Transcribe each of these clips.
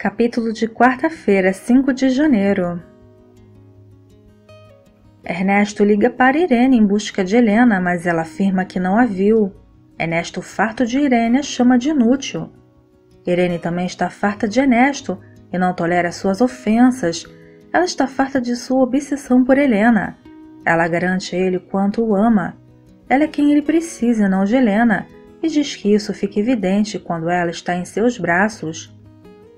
Capítulo de quarta-feira, 5 de janeiro. Ernesto liga para Irene em busca de Helena, mas ela afirma que não a viu. Ernesto, farto de Irene, a chama de inútil. Irene também está farta de Ernesto e não tolera suas ofensas. Ela está farta de sua obsessão por Helena. Ela garante a ele quanto o ama. Ela é quem ele precisa, não de Helena, e diz que isso fica evidente quando ela está em seus braços.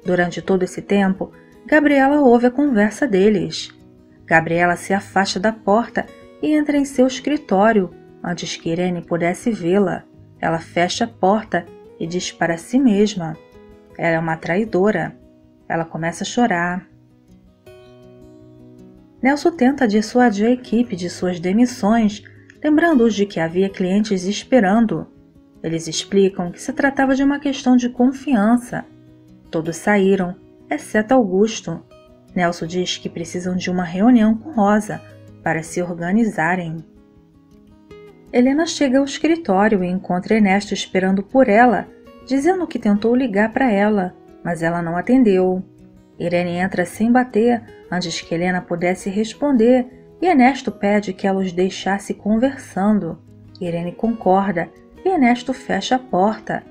Durante todo esse tempo, Gabriela ouve a conversa deles. Gabriela se afasta da porta e entra em seu escritório, antes que Irene pudesse vê-la. Ela fecha a porta e diz para si mesma: ela é uma traidora. Ela começa a chorar. Nelson tenta dissuadir a equipe de suas demissões, lembrando-os de que havia clientes esperando. Eles explicam que se tratava de uma questão de confiança. Todos saíram, exceto Augusto. Nelson diz que precisam de uma reunião com Rosa para se organizarem. Helena chega ao escritório e encontra Ernesto esperando por ela, dizendo que tentou ligar para ela, mas ela não atendeu. Irene entra sem bater, antes que Helena pudesse responder, e Ernesto pede que ela os deixasse conversando. Irene concorda e Ernesto fecha a porta.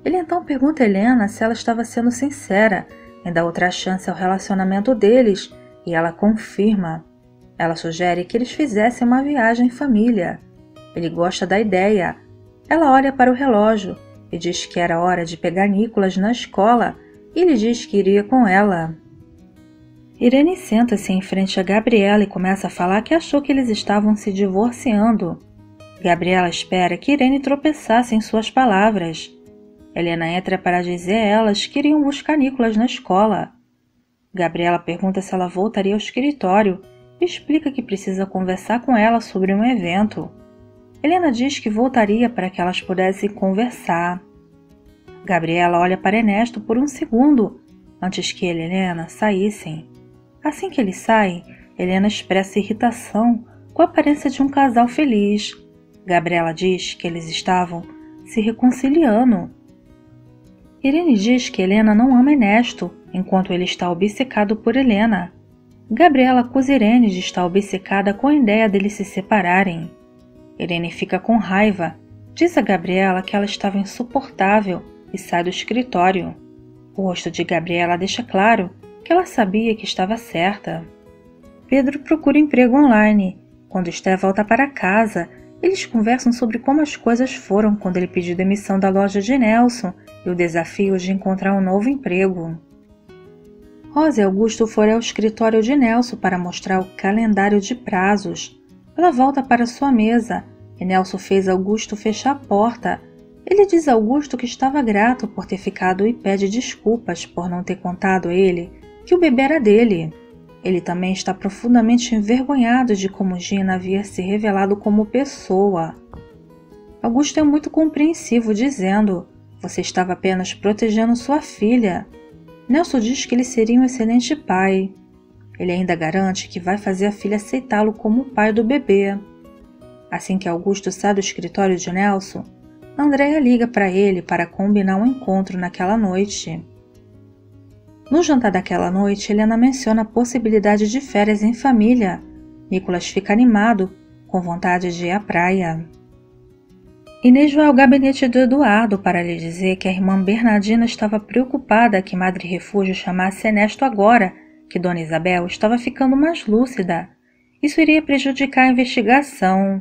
Ele então pergunta a Helena se ela estava sendo sincera em dar outra chance ao relacionamento deles, e ela confirma. Ela sugere que eles fizessem uma viagem em família. Ele gosta da ideia. Ela olha para o relógio e diz que era hora de pegar Nicolas na escola, e ele diz que iria com ela. Irene senta-se em frente a Gabriela e começa a falar que achou que eles estavam se divorciando. Gabriela espera que Irene tropeçasse em suas palavras. Helena entra para dizer a elas que iriam buscar Nicolas na escola. Gabriela pergunta se ela voltaria ao escritório e explica que precisa conversar com ela sobre um evento. Helena diz que voltaria para que elas pudessem conversar. Gabriela olha para Ernesto por um segundo, antes que ele e Helena saíssem. Assim que eles saem, Helena expressa irritação com a aparência de um casal feliz. Gabriela diz que eles estavam se reconciliando. Irene diz que Helena não ama Ernesto, enquanto ele está obcecado por Helena. Gabriela acusa Irene de estar obcecada com a ideia deles se separarem. Irene fica com raiva, diz a Gabriela que ela estava insuportável e sai do escritório. O rosto de Gabriela deixa claro que ela sabia que estava certa. Pedro procura emprego online. Quando Esther volta para casa, eles conversam sobre como as coisas foram quando ele pediu demissão da loja de Nelson e o desafio de encontrar um novo emprego. Rosa e Augusto foram ao escritório de Nelson para mostrar o calendário de prazos. Ela volta para sua mesa e Nelson fez Augusto fechar a porta. Ele diz a Augusto que estava grato por ter ficado e pede desculpas por não ter contado a ele que o bebê era dele. Ele também está profundamente envergonhado de como Gina havia se revelado como pessoa. Augusto é muito compreensivo, dizendo: você estava apenas protegendo sua filha. Nelson diz que ele seria um excelente pai. Ele ainda garante que vai fazer a filha aceitá-lo como o pai do bebê. Assim que Augusto sai do escritório de Nelson, Andréia liga para ele para combinar um encontro naquela noite. No jantar daquela noite, Helena menciona a possibilidade de férias em família. Nicolas fica animado, com vontade de ir à praia. Inês vai ao gabinete do Eduardo para lhe dizer que a irmã Bernardina estava preocupada que Madre Refúgio chamasse Ernesto agora, que Dona Isabel estava ficando mais lúcida. Isso iria prejudicar a investigação.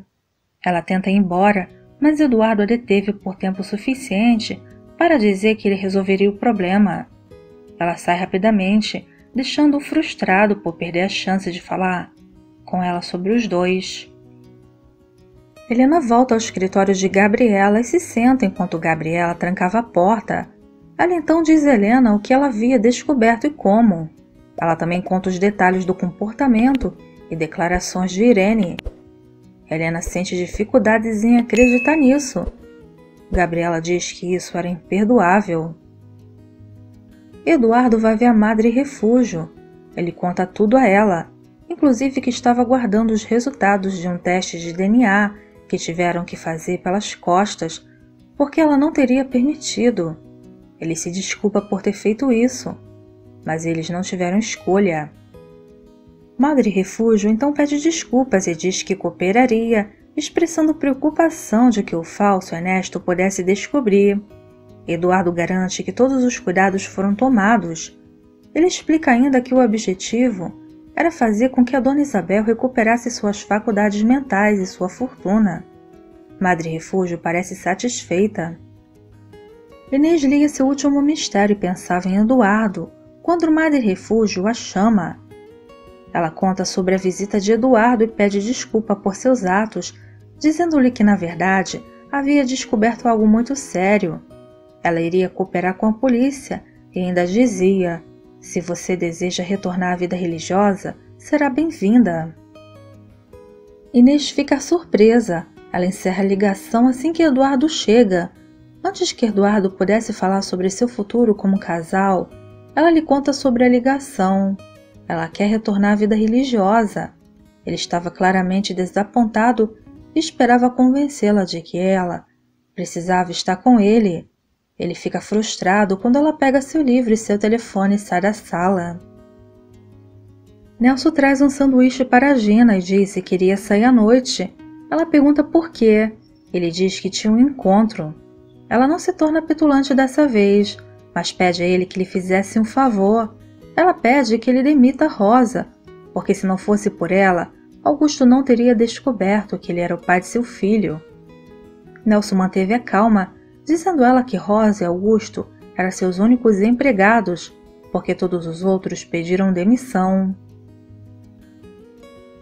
Ela tenta ir embora, mas Eduardo a deteve por tempo suficiente para dizer que ele resolveria o problema. Ela sai rapidamente, deixando-o frustrado por perder a chance de falar com ela sobre os dois. Helena volta ao escritório de Gabriela e se senta enquanto Gabriela trancava a porta. Ela então diz a Helena o que ela havia descoberto e como. Ela também conta os detalhes do comportamento e declarações de Irene. Helena sente dificuldades em acreditar nisso. Gabriela diz que isso era imperdoável. Eduardo vai ver a Madre Refúgio. Ele conta tudo a ela, inclusive que estava aguardando os resultados de um teste de DNA que tiveram que fazer pelas costas, porque ela não teria permitido. Ele se desculpa por ter feito isso. mas eles não tiveram escolha. Madre Refúgio então pede desculpas e diz que cooperaria, expressando preocupação de que o falso Ernesto pudesse descobrir. Eduardo garante que todos os cuidados foram tomados. Ele explica ainda que o objetivo era fazer com que a Dona Isabel recuperasse suas faculdades mentais e sua fortuna. Madre Refúgio parece satisfeita. Inês lia seu último mistério e pensava em Eduardo, quando Madre Refúgio a chama. Ela conta sobre a visita de Eduardo e pede desculpa por seus atos, dizendo-lhe que, na verdade, havia descoberto algo muito sério. Ela iria cooperar com a polícia e ainda dizia: se você deseja retornar à vida religiosa, será bem-vinda. Inês fica surpresa. Ela encerra a ligação assim que Eduardo chega. Antes que Eduardo pudesse falar sobre seu futuro como casal, ela lhe conta sobre a ligação. Ela quer retornar à vida religiosa. Ele estava claramente desapontado e esperava convencê-la de que ela precisava estar com ele. Ele fica frustrado quando ela pega seu livro e seu telefone e sai da sala. Nelson traz um sanduíche para a Gina e diz que queria sair à noite. Ela pergunta por quê. Ele diz que tinha um encontro. Ela não se torna petulante dessa vez, mas pede a ele que lhe fizesse um favor. Ela pede que ele demita Rosa, porque se não fosse por ela, Augusto não teria descoberto que ele era o pai de seu filho. Nelson manteve a calma, dizendo a ela que Rosa e Augusto eram seus únicos empregados, porque todos os outros pediram demissão.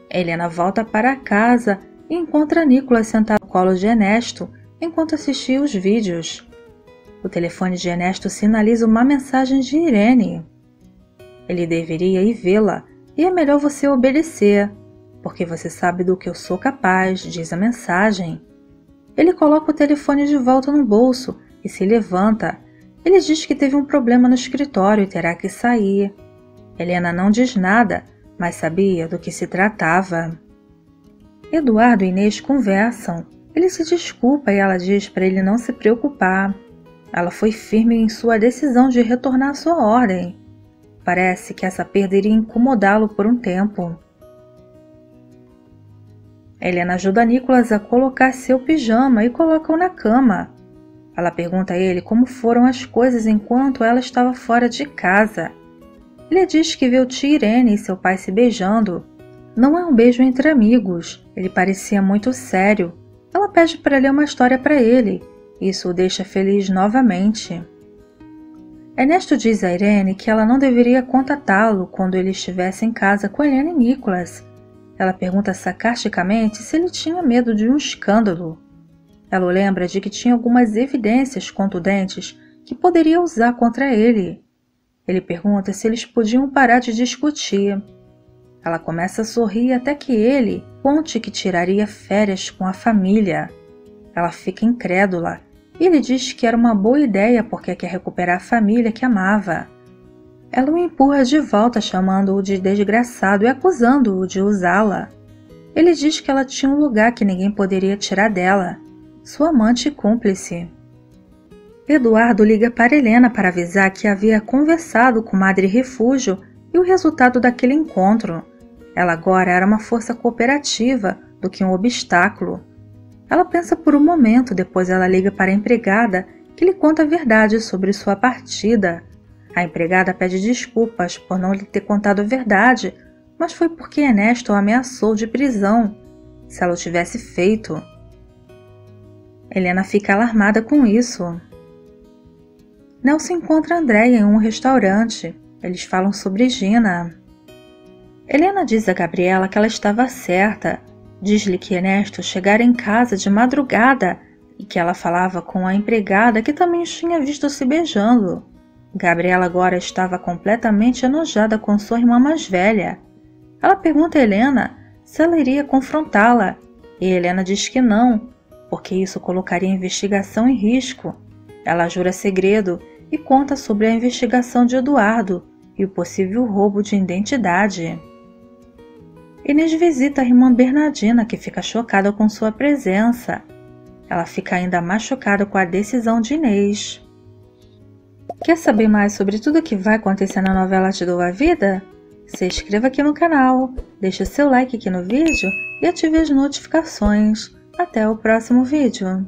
Helena volta para casa e encontra Nicolas sentado no colo de Ernesto enquanto assistia os vídeos. O telefone de Ernesto sinaliza uma mensagem de Irene. Ele deveria ir vê-la e é melhor você obedecer, porque você sabe do que eu sou capaz, diz a mensagem. Ele coloca o telefone de volta no bolso e se levanta. Ele diz que teve um problema no escritório e terá que sair. Helena não diz nada, mas sabia do que se tratava. Eduardo e Inês conversam. Ele se desculpa e ela diz para ele não se preocupar. Ela foi firme em sua decisão de retornar à sua ordem. Parece que essa perda iria incomodá-lo por um tempo. Helena ajuda Nicolas a colocar seu pijama e coloca-o na cama. Ela pergunta a ele como foram as coisas enquanto ela estava fora de casa. Ele diz que viu tia Irene e seu pai se beijando. Não é um beijo entre amigos, ele parecia muito sério. Ela pede para ler uma história para ele. Isso o deixa feliz novamente. Ernesto diz a Irene que ela não deveria contatá-lo quando ele estivesse em casa com Helena e Nicolas. Ela pergunta sarcasticamente se ele tinha medo de um escândalo. Ela o lembra de que tinha algumas evidências contundentes que poderia usar contra ele. Ele pergunta se eles podiam parar de discutir. Ela começa a sorrir até que ele conte que tiraria férias com a família. Ela fica incrédula e ele diz que era uma boa ideia porque quer recuperar a família que amava. Ela o empurra de volta, chamando-o de desgraçado e acusando-o de usá-la. Ele diz que ela tinha um lugar que ninguém poderia tirar dela, sua amante e cúmplice. Eduardo liga para Helena para avisar que havia conversado com Madre Refúgio e o resultado daquele encontro. Ela agora era uma força cooperativa do que um obstáculo. Ela pensa por um momento, depois ela liga para a empregada, que lhe conta a verdade sobre sua partida. A empregada pede desculpas por não lhe ter contado a verdade, mas foi porque Ernesto a ameaçou de prisão, se ela o tivesse feito. Helena fica alarmada com isso. Nelson encontra Andréia em um restaurante. Eles falam sobre Gina. Helena diz a Gabriela que ela estava certa. Diz-lhe que Ernesto chegara em casa de madrugada e que ela falava com a empregada que também os tinha visto se beijando. Gabriela agora estava completamente enojada com sua irmã mais velha. Ela pergunta a Helena se ela iria confrontá-la, e Helena diz que não, porque isso colocaria a investigação em risco. Ela jura segredo e conta sobre a investigação de Eduardo e o possível roubo de identidade. Inês visita a irmã Bernardina, que fica chocada com sua presença. Ela fica ainda mais chocada com a decisão de Inês. Quer saber mais sobre tudo o que vai acontecer na novela Te Dou a Vida? Se inscreva aqui no canal, deixe o seu like aqui no vídeo e ative as notificações. Até o próximo vídeo!